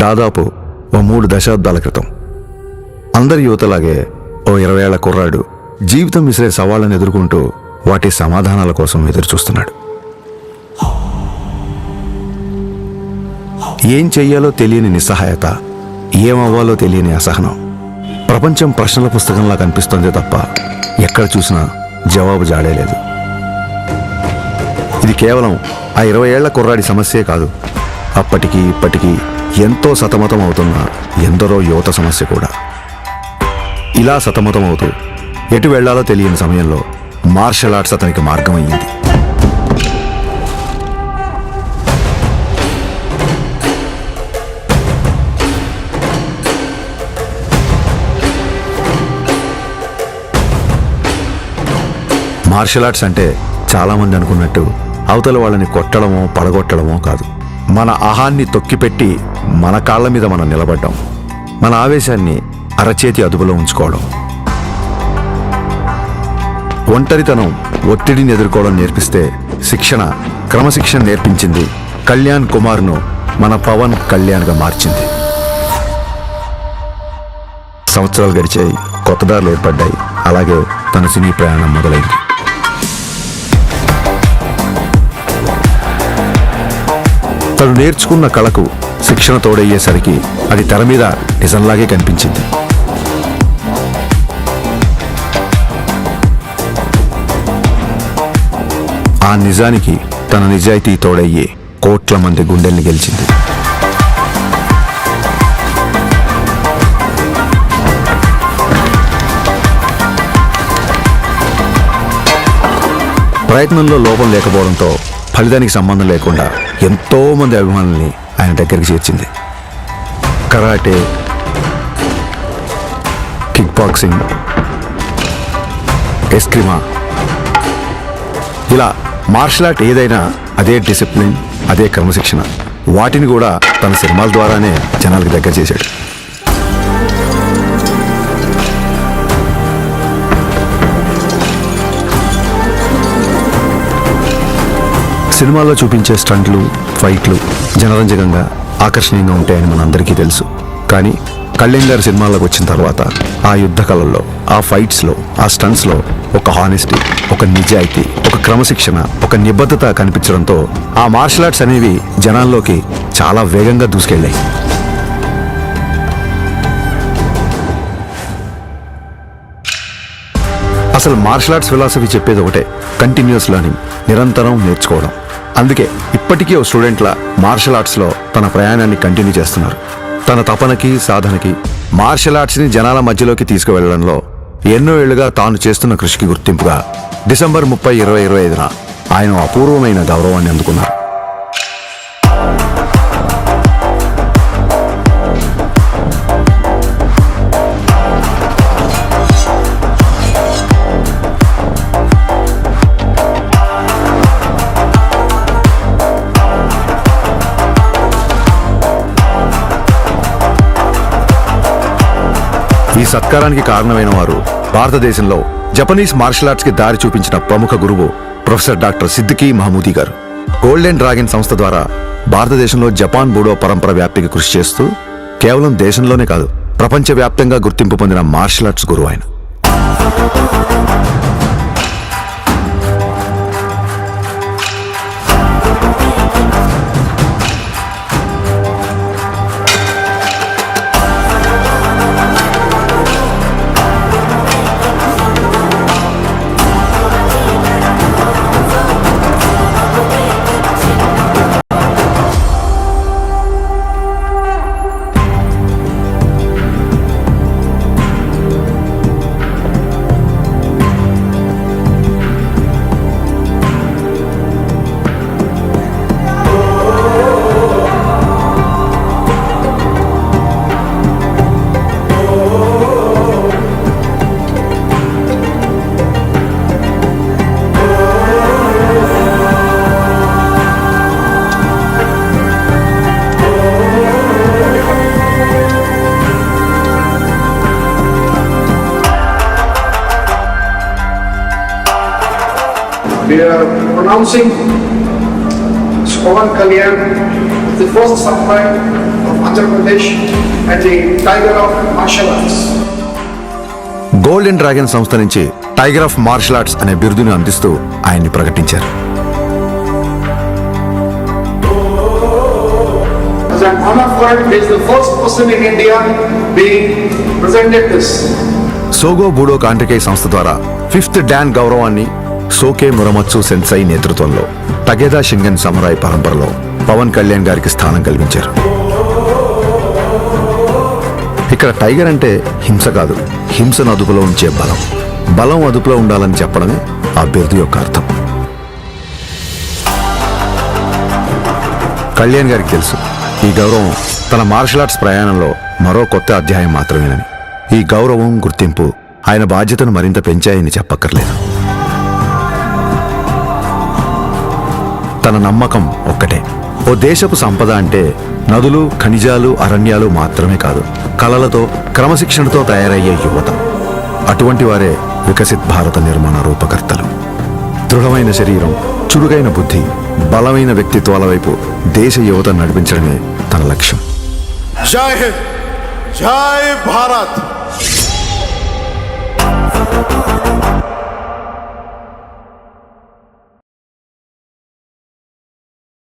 దాదాపు ఓ 3 దశాబ్దాల క్రితం. అందరి యువతలాగే ఓ 20 ఏళ్ల కుర్రాడు జీవితం విసిరే సవాళ్ళను ఎదుర్కొంటూ వాటి సమాధానాల కోసం ఎదురుచూస్తున్నాడు. ఏం చెయ్యాలో తెలియని నిస్సహాయత, ఏమవ్వాలో తెలియని అసహనం. ప్రపంచం ప్రశ్నల పుస్తకంలా కనిపిస్తోందే తప్ప ఎక్కడ చూసినా జవాబు జాడేలేదు. ఇది కేవలం ఆ 20 ఏళ్ల కుర్రాడి సమస్యే కాదు, అప్పటికి ఇప్పటికీ ఎంతో సతమతం అవుతున్న ఎందరో యువత సమస్య కూడా. ఇలా సతమతం అవుతూ ఎటు వెళ్లాలో తెలియని సమయంలో మార్షల్ ఆర్ట్స్ అతనికి మార్గం అయ్యింది. మార్షల్ ఆర్ట్స్ అంటే చాలామంది అనుకున్నట్టు అవతల వాళ్ళని కొట్టడమో పడగొట్టడమో కాదు. మన అహాన్ని తొక్కిపెట్టి మన కాళ్ళ మీద మనం నిలబడ్డాం, మన ఆవేశాన్ని అరచేతి అదుపులో ఉంచుకోవడం. ఒంటరితనం, ఒత్తిడిని ఎదుర్కోవడం నేర్పిస్తే శిక్షణ, క్రమశిక్షణ నేర్పించింది కళ్యాణ్ కుమార్ను మన పవన్ కళ్యాణ్గా మార్చింది. సంవత్సరాలు గడిచాయి, కొత్త దారులు ఏర్పడ్డాయి. అలాగే తన సినీ ప్రయాణం మొదలైంది. తను నేర్చుకున్న కళకు శిక్షణ తోడయ్యేసరికి అది తెర మీద నిజంలాగే కనిపించింది. ఆ నిజానికి తన నిజాయితీ తోడయ్యే కోట్ల మంది గుండెల్ని గెలిచింది. ప్రయత్నంలో లోపం లేకపోవడంతో ఫలితానికి సంబంధం లేకుండా ఎంతో మంది అభిమానుల్ని ఆయన దగ్గరికి చేర్చింది. కరాటే, కిక్ బాక్సింగ్, ఎస్క్రిమా, ఇలా మార్షల్ ఆర్ట్ ఏదైనా అదే డిసిప్లిన్, అదే క్రమశిక్షణ. వాటిని కూడా తన సినిమాల ద్వారానే జనాలకు దగ్గర చేశాడు. సినిమాల్లో చూపించే స్టంట్లు, ఫైట్లు జనరంజకంగా, ఆకర్షణీయంగా ఉంటాయని మనందరికీ తెలుసు. కానీ కళ్యాణ్ గారి సినిమాల్లోకి వచ్చిన తర్వాత ఆ యుద్ధ కళల్లో, ఆ ఫైట్స్లో, ఆ స్టంట్స్లో ఒక హానెస్టీ, ఒక నిజాయితీ, ఒక క్రమశిక్షణ, ఒక నిబద్ధత కనిపించడంతో ఆ మార్షల్ ఆర్ట్స్ అనేవి జనాల్లోకి చాలా వేగంగా దూసుకెళ్ళాయి. అసలు మార్షల్ ఆర్ట్స్ ఫిలాసఫీ చెప్పేది ఒకటే, కంటిన్యూస్ లెర్నింగ్, నిరంతరం నేర్చుకోవడం. అందుకే ఇప్పటికీ ఓ స్టూడెంట్లా మార్షల్ ఆర్ట్స్లో తన ప్రయాణాన్ని కంటిన్యూ చేస్తున్నారు. తన తపనకి, సాధనకి, మార్షల్ ఆర్ట్స్ని జనాల మధ్యలోకి తీసుకువెళ్లడంలో ఎన్నో ఏళ్లుగా తాను చేస్తున్న కృషికి గుర్తింపుగా డిసెంబర్ 30, 2025న ఆయన అపూర్వమైన గౌరవాన్ని అందుకున్నారు. ఈ సత్కారానికి కారణమైన వారు భారతదేశంలో జపనీస్ మార్షల్ ఆర్ట్స్ కి దారి చూపించిన ప్రముఖ గురువు ప్రొఫెసర్ డాక్టర్ సిద్దికీ మహమూదీ గారు. గోల్డెన్ డ్రాగన్ సంస్థ ద్వారా భారతదేశంలో జపాన్ బూడో పరంపర వ్యాప్తికి కృషి చేస్తూ కేవలం దేశంలోనే కాదు, ప్రపంచవ్యాప్తంగా గుర్తింపు పొందిన మార్షల్ ఆర్ట్స్ గురువు ఆయన. We are pronouncing Pawan Kalyan, the first samurai of Andhra Pradesh. Bangladesh and the Tiger of Martial Arts. Golden dragon సంస్థ నుంచి టైగర్ ఆఫ్ మార్షల్ ఆర్ట్స్ అనే బిరుదును అందిస్తూ ఆయన్ని ప్రకటించారు. As an honor for it, he is the first person in India being presented this. సోగో బూడో కాంటకే సంస్థ ద్వారా 5th don గౌరవాన్ని సోకే మురమత్సు సెన్సై నేతృత్వంలో టగేదా షింగన్ సమురాయ్ పరంపరలో పవన్ కళ్యాణ్ గారికి స్థానం కల్పించారు. ఇక్కడ టైగర్ అంటే హింస కాదు, హింసను అదుపులో ఉంచే బలం. బలం అదుపులో ఉండాలని చెప్పడమే ఆ బిరుదు యొక్క అర్థం. కళ్యాణ్ గారికి తెలుసు ఈ గౌరవం తన మార్షల్ ఆర్ట్స్ ప్రయాణంలో మరో కొత్త అధ్యాయం మాత్రమేనని. ఈ గౌరవం, గుర్తింపు ఆయన బాధ్యతను మరింత పెంచాయని చెప్పక్కర్లేదు. తన నమ్మకం ఒక్కటే, ఓ దేశపు సంపద అంటే నదులు, ఖనిజాలు, అరణ్యాలు మాత్రమే కాదు, కళలతో, క్రమశిక్షణతో తయారయ్యే యువత. అటువంటి వారే వికసిత్ భారత నిర్మాణ రూపకర్తలు. దృఢమైన శరీరం, చురుకైన బుద్ధి, బలమైన వ్యక్తిత్వాల వైపు దేశ యువత నడిపించడమే తన లక్ష్యం. జై హింద్, జై భారత్.